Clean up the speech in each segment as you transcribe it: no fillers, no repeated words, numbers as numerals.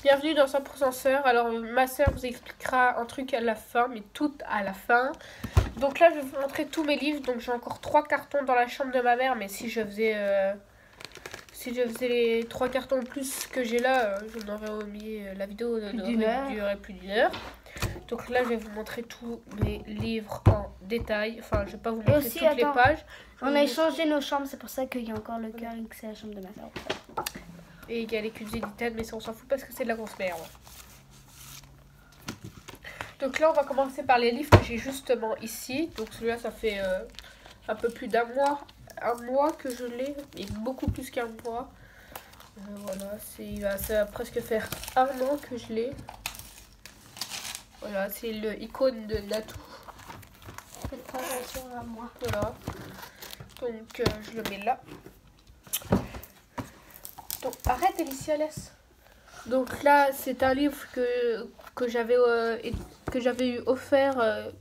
Bienvenue dans 100% Sœur. Alors ma sœur vous expliquera un truc à la fin, mais tout à la fin. Donc là je vais vous montrer tous mes livres. Donc j'ai encore 3 cartons dans la chambre de ma mère, mais si je faisais les 3 cartons plus que j'ai là, je n'aurais mis la vidéo durerait plus d'une heure. Donc là je vais vous montrer tous mes livres en détail. Enfin je vais pas vous montrer aussi, toutes les pages. On a échangé nos chambres, c'est pour ça qu'il y a encore le cœur, c'est la chambre de ma sœur. Et il y a les cubes d'Eden, mais ça on s'en fout parce que c'est de la grosse merde. Donc là on va commencer par les livres que j'ai justement ici. Donc celui-là ça fait un peu plus d'un mois. Un mois que je l'ai, et beaucoup plus qu'un mois. Voilà, ça va presque faire un an que je l'ai. Voilà, c'est le icône de Natou. Faites pas attention à moi. Voilà. Donc je le mets là. Donc arrête Alicia, laisse. Donc là c'est un livre que j'avais eu offert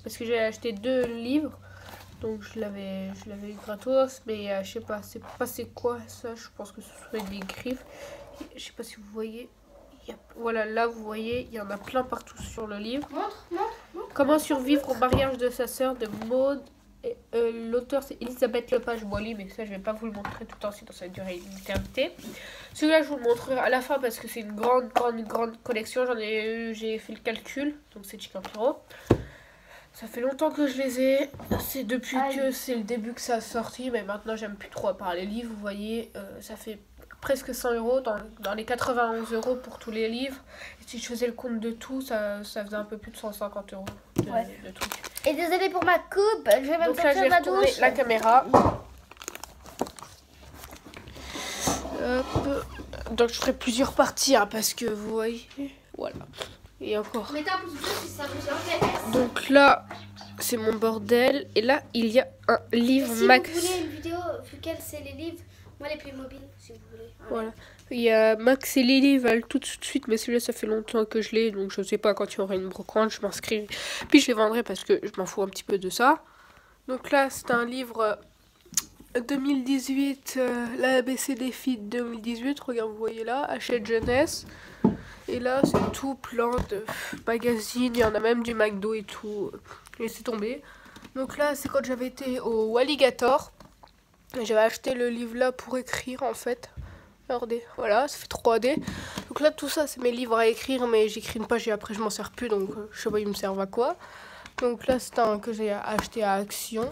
parce que j'ai acheté 2 livres. Donc je l'avais eu gratos, mais je sais pas, c'est quoi ça, je pense que ce serait des griffes. Je sais pas si vous voyez. Voilà, là vous voyez, il y en a plein partout sur le livre. Montre. Comment survivre au mariage de sa sœur de Maud. L'auteur c'est Elisabeth Lepage-Boily, mais ça je vais pas vous le montrer tout le temps, sinon ça va durer une éternité. Celui-là je vous le montrerai à la fin parce que c'est une grande collection. J'ai fait le calcul, donc c'est Chicampiro. Ça fait longtemps que je les ai. C'est depuis que c'est le début que ça a sorti, mais maintenant j'aime plus trop à part les livres. Vous voyez, ça fait presque 100 € dans les 91 € pour tous les livres. Et si je faisais le compte de tout, ça faisait un peu plus de 150 € de trucs. Et désolé pour ma coupe, je vais même sortir de la douche. La caméra. Hop. Donc je ferai plusieurs parties hein, parce que vous voyez, voilà. Et encore. Mettez un pouce bleu si ça vous intéresse. Donc là, c'est mon bordel. Et là, il y a un livre si Max. Si vous voulez une vidéo, vu quels c'est les livres, moi les Playmobil, si vous voulez. Voilà. Il y a Max et Lily veulent tout de suite, mais celui-là, ça fait longtemps que je l'ai. Donc je sais pas quand il y aura une brocante, je m'inscrirai. Puis je les vendrai parce que je m'en fous un petit peu de ça. Donc là, c'est un livre 2018, la ABC des filles 2018. Regarde, vous voyez là, Hachette Jeunesse. Et là, c'est tout plein de magazines. Il y en a même du McDo et tout. Laissez tomber. Donc là, c'est quand j'avais été au Alligator. J'avais acheté le livre là pour écrire en fait. Regardez, voilà, ça fait 3D. Donc là, tout ça, c'est mes livres à écrire. Mais j'écris une page et après, je m'en sers plus. Donc, je sais pas, ils me servent à quoi. Donc là, c'est un que j'ai acheté à Action.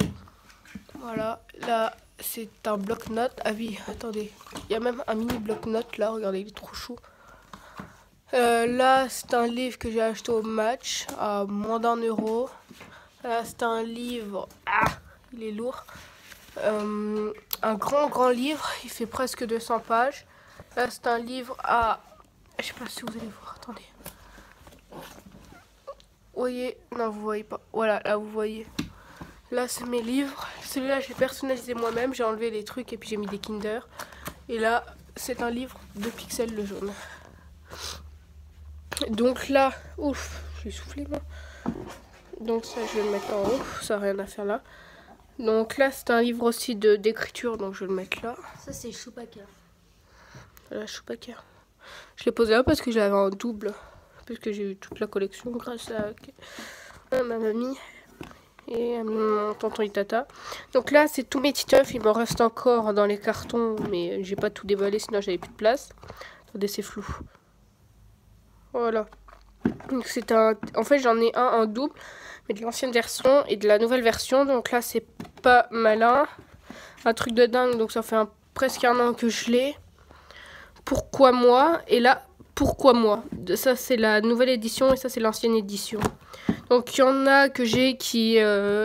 Voilà, là, c'est un bloc-notes. Ah oui, attendez. Il y a même un mini bloc-notes là. Regardez, il est trop chou. Là, c'est un livre que j'ai acheté au Match à moins d'1 €. Là, c'est un livre. Ah, il est lourd. Un grand livre. Il fait presque 200 pages. Là, c'est un livre à. Je sais pas si vous allez voir. Attendez. Vous voyez? Non, vous voyez pas. Voilà, là, vous voyez. Là, c'est mes livres. Celui-là, j'ai personnalisé moi-même. J'ai enlevé les trucs et puis j'ai mis des Kinder. Et là, c'est un livre de Pixel le jaune. Donc là, ouf, je vais souffler moi. Donc ça, je vais le mettre en haut, ça n'a rien à faire là. Donc là, c'est un livre aussi d'écriture, donc je vais le mettre là. Ça, c'est Chewbacca. Voilà, Chewbacca. Je l'ai posé là parce que j'avais en double. Parce que j'ai eu toute la collection grâce à ma mamie et à mon tonton Itata. Donc là, c'est tous mes titeufs. Il m'en reste encore dans les cartons, mais j'ai pas tout déballé, sinon j'avais plus de place. Attendez, c'est flou. Voilà. Donc c'est en fait j'en ai un en double, mais de l'ancienne version et de la nouvelle version. Donc là c'est pas malin, un truc de dingue. Donc ça fait presque un an que je l'ai. Pourquoi moi? Et là pourquoi moi? Ça c'est la nouvelle édition et ça c'est l'ancienne édition. Donc il y en a que j'ai qui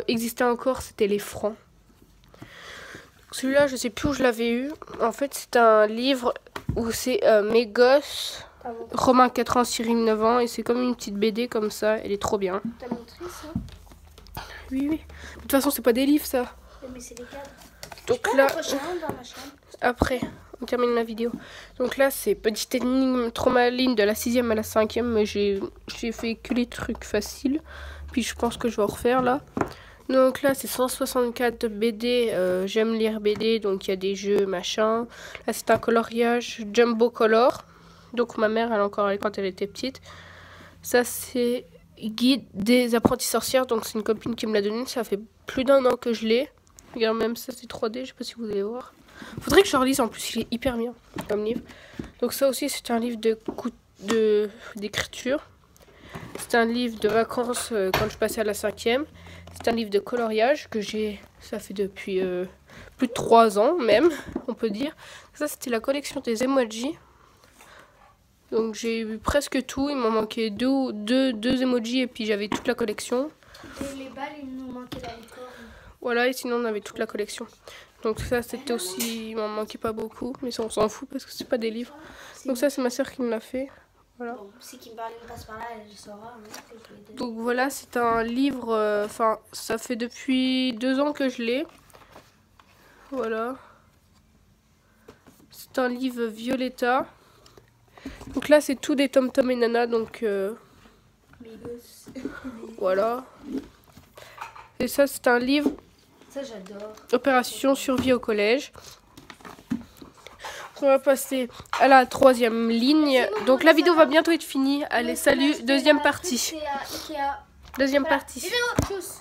existaient encore, c'était les francs. Celui-là je sais plus où je l'avais eu. En fait c'est un livre où c'est mes gosses. Romain 4 ans, Cyril 9 ans, et c'est comme une petite BD comme ça, elle est trop bien. T'as montré ça? Oui. De toute façon, c'est pas des livres ça. Mais c'est des cadres. Donc là, Dans ma chambre. après, on termine la vidéo. Donc là, c'est petite énigme trop maligne de la 6e à la 5e, mais j'ai fait que les trucs faciles. Puis je pense que je vais en refaire là. Donc là, c'est 164 BD. J'aime lire BD, donc il y a des jeux, machin. Là, c'est un coloriage Jumbo Color. Donc ma mère, elle a encore eu quand elle était petite. Ça, c'est Guide des apprentis sorcières. Donc c'est une copine qui me l'a donné. Ça fait plus d'1 an que je l'ai. Regarde, même ça, c'est 3D. Je sais pas si vous allez voir. Faudrait que je le relise. En plus, il est hyper bien comme livre. Donc ça aussi, c'est un livre d'écriture. C'est un livre de vacances quand je passais à la 5e. C'est un livre de coloriage que j'ai, ça fait depuis plus de 3 ans même, on peut dire. Ça, c'était la collection des emojis. Donc j'ai eu presque tout. Il m'en manquait deux emojis et puis j'avais toute la collection. Et les balles, il nous manquait la licorne. Voilà, et sinon on avait toute la collection. Donc ça, c'était aussi, il m'en manquait pas beaucoup, mais ça on s'en fout parce que c'est pas des livres. Donc ça, c'est ma soeur qui me l'a fait. Voilà. Bon, si Kimberly passe par là, elle saura. Donc voilà, c'est un livre, enfin, ça fait depuis 2 ans que je l'ai. Voilà. C'est un livre Violetta. Donc là, c'est tout des Tom Tom et Nana, donc voilà. Et ça, c'est un livre. Ça, j'adore. Opération survie au collège. On va passer à la 3e ligne. Donc la vidéo va bientôt être finie. Allez, salut, deuxième partie. Deuxième partie. Tchuss.